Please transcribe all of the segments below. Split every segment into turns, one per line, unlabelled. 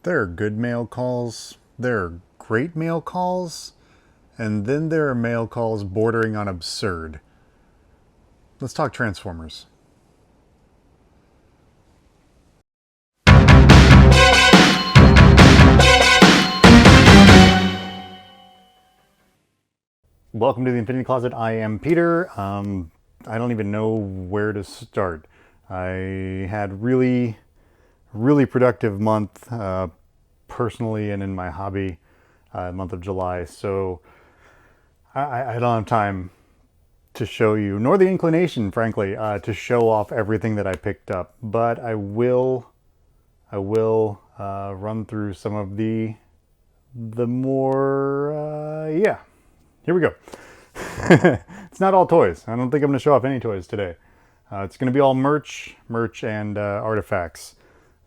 There are good mail calls, there are great mail calls, and then there are mail calls bordering on absurd. Let's talk Transformers. Welcome to the Infinity Closet. I am Peter. I don't even know where to start. I had really productive month personally and in my hobby, month of July. So I don't have time to show you, nor the inclination, frankly, to show off everything that I picked up. But I will run through some of the more yeah. Here we go. It's not all toys. I don't think I'm going to show off any toys today. It's going to be all merch and artifacts.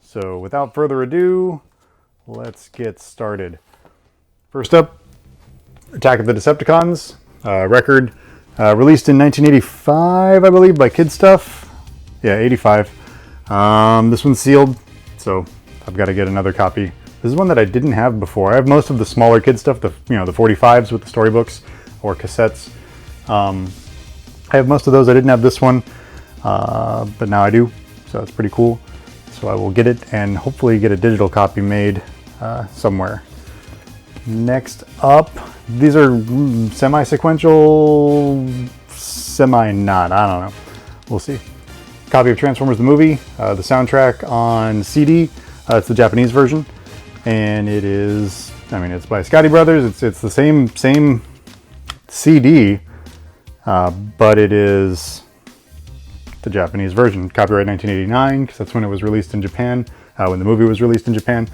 So without further ado, let's get started. First up, Attack of the Decepticons, record released in 1985, I believe, by Kid Stuff. Yeah, 85. This one's sealed, so I've got to get another copy. This is one that I didn't have before. I have most of the smaller Kid Stuff, the 45s with the storybooks or cassettes. I have most of those. I didn't have this one, but now I do, so that's pretty cool. So I will get it and hopefully get a digital copy made somewhere. Next up, these are semi-sequential, semi-not, I don't know. We'll see. Copy of Transformers the movie, the soundtrack on CD. It's the Japanese version, and it is, it's by Scotty Brothers. It's the same CD, but it is the Japanese version. Copyright 1989, because that's when it was released in Japan, when the movie was released in Japan.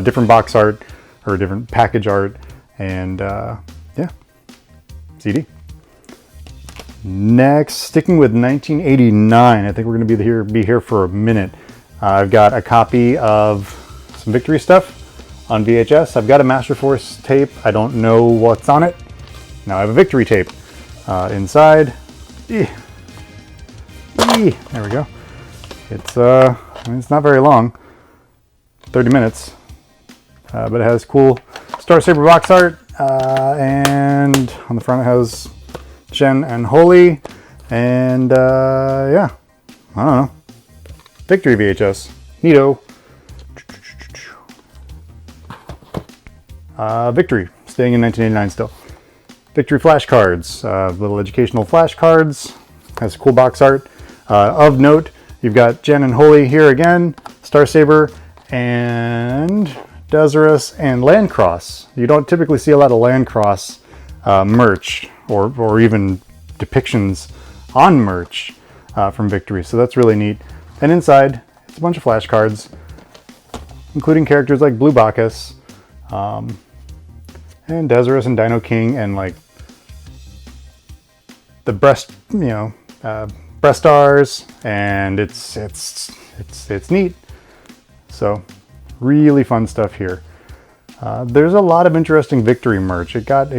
Different box art, or different package art, and yeah, CD. Next, sticking with 1989, I think we're going to be here for a minute. I've got a copy of some Victory stuff on VHS. I've got a Master Force tape. I don't know what's on it. Now I have a Victory tape inside. There we go. It's it's not very long, 30 minutes, but it has cool Star Saber box art, and on the front it has Jen and Holy, and yeah, I don't know. Victory VHS, neato. Victory, staying in 1989 still. Victory flashcards, little educational flashcards. Has cool box art. Of note, you've got Jen and Holy here again, Star Saber, and Desirus and Landcross. You don't typically see a lot of Landcross merch or even depictions on merch from Victory, so that's really neat. And inside, it's a bunch of flashcards, including characters like Blue Bacchus, and Desirus and Dino King, and like the breast stars, and it's neat. So really fun stuff here. There's a lot of interesting Victory merch. It got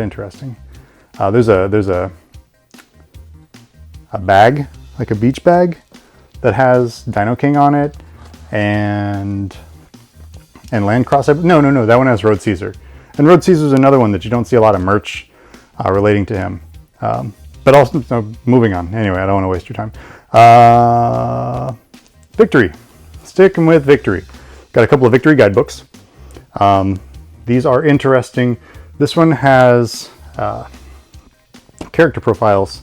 interesting. There's a bag, like a beach bag, that has Dino King on it, and Landcross. No, that one has Road Caesar. And Road Caesar is another one that you don't see a lot of merch relating to him. But also, moving on. Anyway, I don't want to waste your time. Victory. Sticking with Victory. Got a couple of Victory guidebooks. These are interesting. This one has character profiles.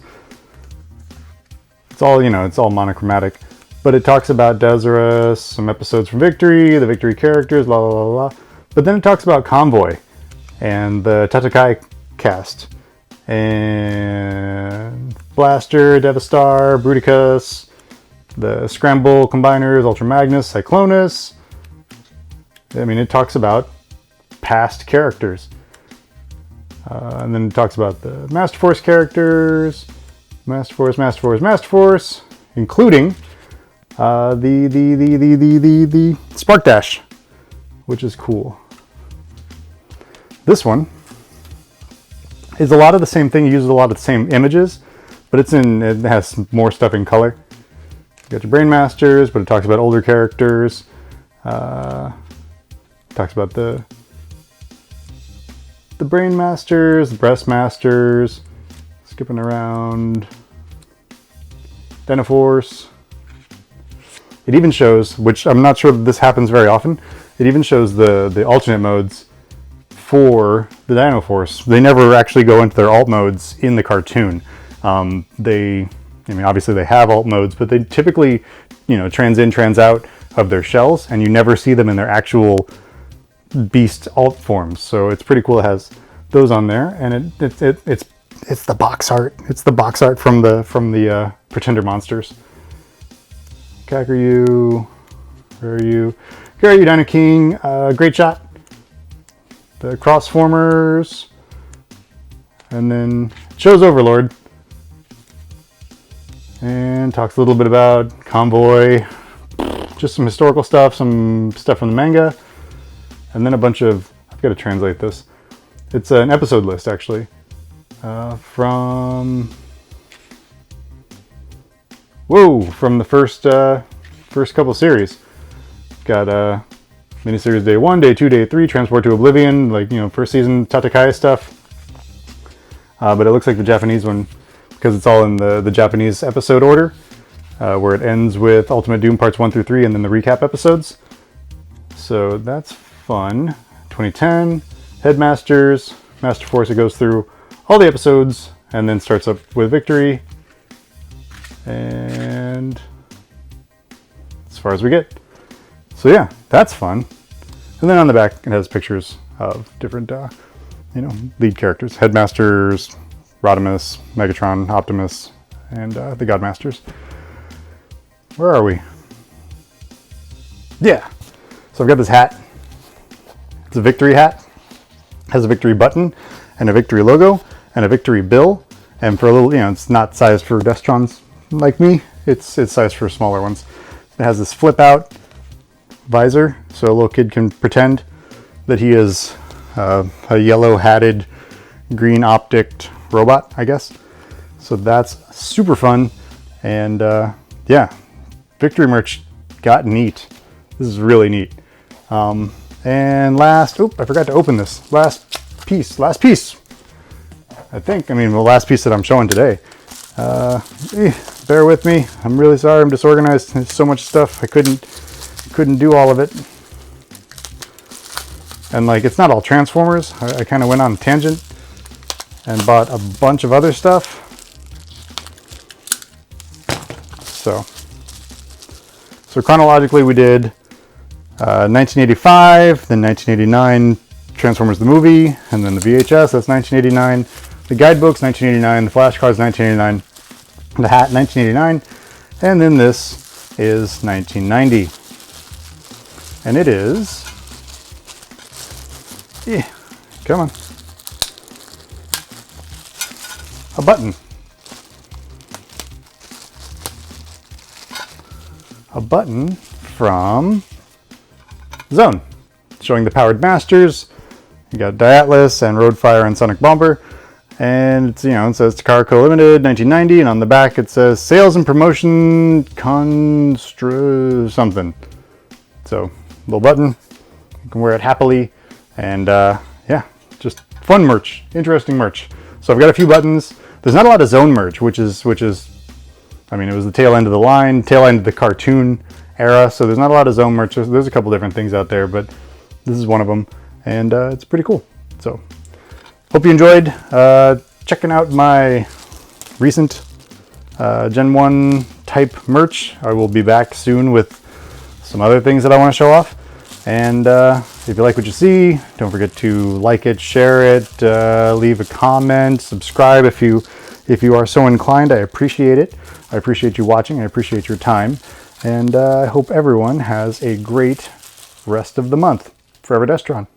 It's all monochromatic. But it talks about Desirus, some episodes from Victory, the Victory characters, blah, blah, blah, blah. But then it talks about Convoy and the Tatakai cast. And Blaster, Devastator, Bruticus, the Scramble Combiners, Ultra Magnus, Cyclonus. It talks about past characters. And then it talks about the Master Force characters, Master Force, including the Spark Dash, which is cool. This one is a lot of the same thing. It uses a lot of the same images, but it has more stuff in color. You got your Brain Masters, but it talks about older characters. Talks about the Brain Masters, the Breast Masters, skipping around, Dynaforce. It even shows, which I'm not sure that this happens very often, it even shows the alternate modes for the Dynaforce. They never actually go into their alt modes in the cartoon. Obviously they have alt modes, but they typically, trans in, trans out of their shells, and you never see them in their actual beast alt forms. So it's pretty cool. It has those on there, and it's the box art. It's the box art from the Pretender monsters. Kakaryu, where are you? Here are you, Dino King. Great shot. The Crossformers, and then shows Overlord, and talks a little bit about Convoy, just some historical stuff, some stuff from the manga, and then a bunch of, I've got to translate this. It's an episode list, actually, from the first couple series. Got miniseries Day 1, Day 2, Day 3, Transport to Oblivion, first season Tatakaya stuff. But it looks like the Japanese one, because it's all in the Japanese episode order, where it ends with Ultimate Doom Parts 1 through 3 and then the recap episodes. So that's fun. 2010, Headmasters, Master Force. It goes through all the episodes and then starts up with Victory. And as far as we get. So yeah, that's fun. And then on the back, it has pictures of different, lead characters. Headmasters, Rodimus, Megatron, Optimus, and the Godmasters. Where are we? Yeah. So I've got this hat. It's a Victory hat. It has a Victory button, and a Victory logo, and a Victory bill. And for a little, it's not sized for Destrons like me. It's sized for smaller ones. It has this flip out visor, so a little kid can pretend that he is a yellow hatted, green opticed robot, I guess. So that's super fun. And yeah, Victory merch got neat. This is really neat. And I forgot to open this. Last piece. I think, the last piece that I'm showing today. Bear with me. I'm really sorry. I'm disorganized. There's so much stuff. I couldn't do all of it. And it's not all Transformers. I kind of went on a tangent and bought a bunch of other stuff. So chronologically we did 1985, then 1989 Transformers the movie, and then the VHS, that's 1989. The guidebooks, 1989. The flashcards, 1989. The hat, 1989. And then this is 1990. And it is... come on. A button. A button from Zone, showing the Powered Masters. You got Diatlas and Roadfire and Sonic Bomber. And it's, it says Takara Co. Limited, 1990, and on the back it says Sales and Promotion something. So, little button. You can wear it happily. And yeah, just fun merch, interesting merch. So I've got a few buttons. There's not a lot of Zone merch, which is, it was the tail end of the line, tail end of the cartoon era. So there's not a lot of Zone merch. There's a couple different things out there, but this is one of them, and it's pretty cool. So hope you enjoyed checking out my recent Gen 1 type merch. I will be back soon with some other things that I want to show off. And if you like what you see, don't forget to like it, share it, leave a comment, subscribe if you are so inclined. I appreciate it. I appreciate you watching. I appreciate your time. And I hope everyone has a great rest of the month. Forever Destron.